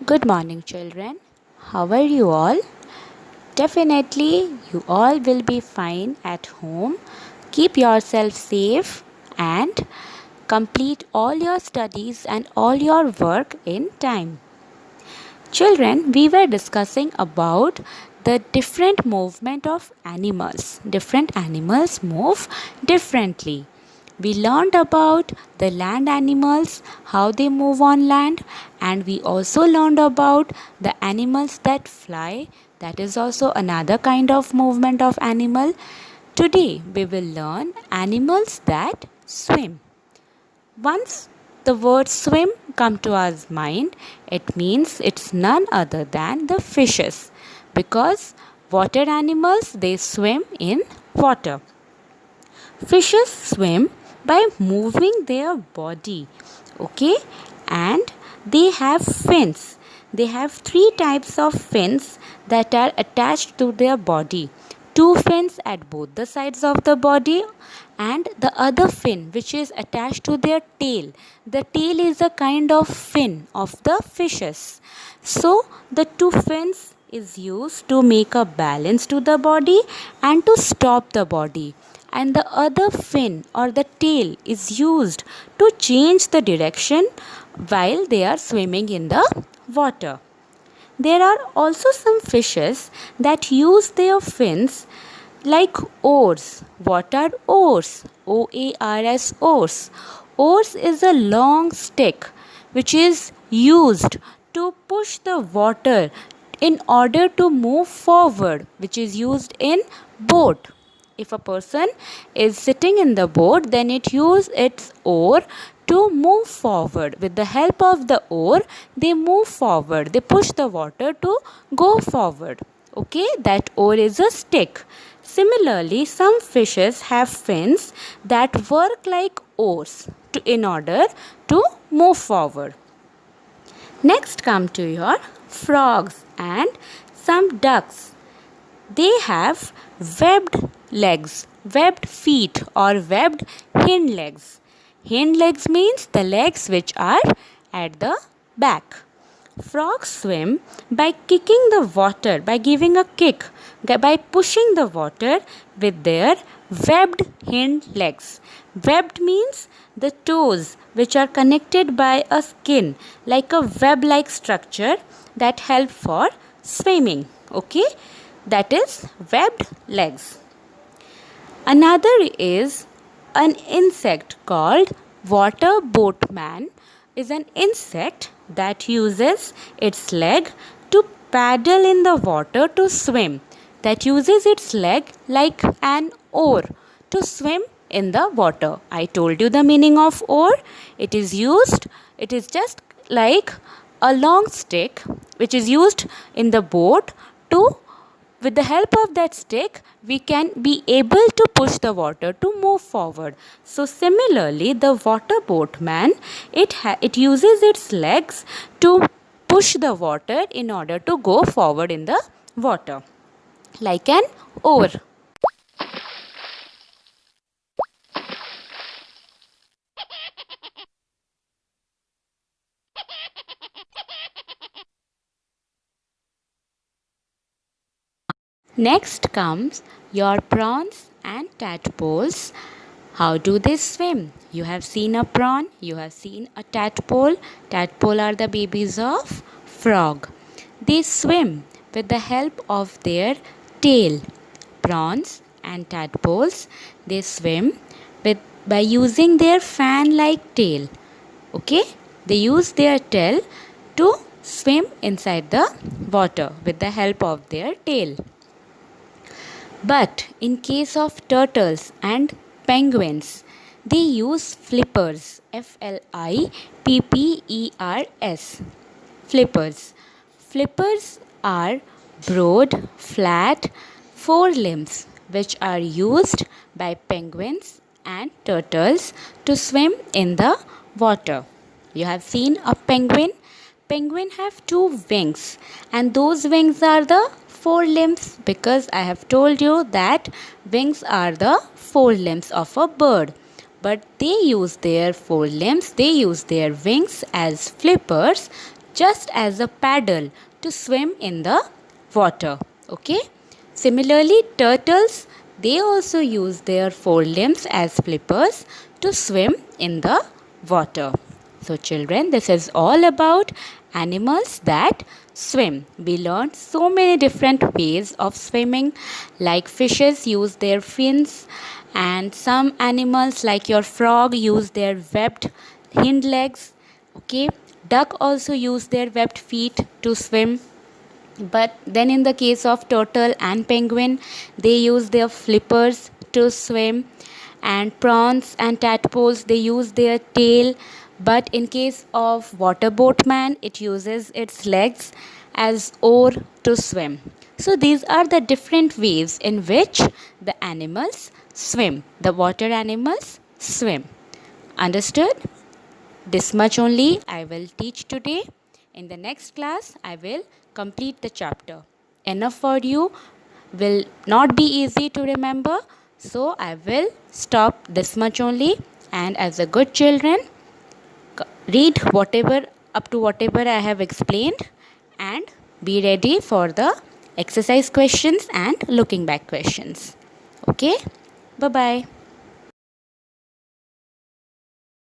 Good morning, children. How are you all? Definitely, you all will be fine at home. Keep yourself safe and complete all your studies and all your work in time. Children, we were discussing about the different movement of animals. Different animals move differently. We learned about the land animals, how they move on land, and we also learned about the animals that fly. That is also another kind of movement of animal. Today we will learn animals that swim. Once the word swim come to our mind, it means it's none other than the fishes, because water animals, they swim in water. Fishes swim by moving their body, okay, and they have fins. They have three types of fins that are attached to their body. Two fins at both the sides of the body, and the other fin which is attached to their tail. The tail is a kind of fin of the fishes. So the two fins is used to make a balance to the body and to stop the body, and the other fin or the tail is used to change the direction while they are swimming in the water. There are also some fishes that use their fins like oars. What are oars? OARS, oars. Oars is a long stick which is used to push the water in order to move forward, which is used in boat. If a person is sitting in the boat, then it uses its oar to move forward. With the help of the oar, they move forward. They push the water to go forward. Okay, that oar is a stick. Similarly, some fishes have fins that work like oars in order to move forward. Next come to your frogs and some ducks. They have webbed legs, webbed feet or webbed hind legs. Hind legs means the legs which are at the back. Frogs swim by kicking the water, by giving a kick, by pushing the water with their webbed hind legs. Webbed means the toes which are connected by a skin like a web like structure that help for swimming. Okay, that is webbed legs. Another is an insect called water boatman is an insect that uses its leg to paddle in the water to swim, that uses its leg like an oar to swim in the water. I told you the meaning of oar. It is just like a long stick which is used in the boat to, with the help of that stick, we can be able to push the water to move forward. So similarly, the water boatman, it uses its legs to push the water in order to go forward in the water, like an oar. Next comes your prawns and tadpoles. How do they swim? You have seen a prawn, you have seen a tadpole. Tadpole are the babies of frog. They swim with the help of their tail. Prawns and tadpoles, they swim by using their fan like tail. Okay? They use their tail to swim inside the water with the help of their tail. But in case of turtles and penguins, they use flippers. Flippers. Flippers. Flippers are broad, flat forelimbs which are used by penguins and turtles to swim in the water. You have seen a penguin. Penguin have two wings, and those wings are the forelimbs, because I have told you that wings are the forelimbs of a bird. But they use their forelimbs, they use their wings as flippers just as a paddle to swim in the water. Okay. Similarly, turtles, they also use their forelimbs as flippers to swim in the water. So children, this is all about animals that swim. We learned so many different ways of swimming, like fishes use their fins, and some animals like your frog use their webbed hind legs. Okay, duck also use their webbed feet to swim. But then in the case of turtle and penguin, they use their flippers to swim, and prawns and tadpoles, they use their tail. But in case of water boatman, it uses its legs as oar to swim. So these are the different ways in which the animals swim, the water animals swim. Understood? This much only I will teach today. In the next class, I will complete the chapter. Enough for you will not be easy to remember, so I will stop this much only. And as a good children, read whatever up to whatever I have explained and be ready for the exercise questions and looking back questions. Okay? Bye bye.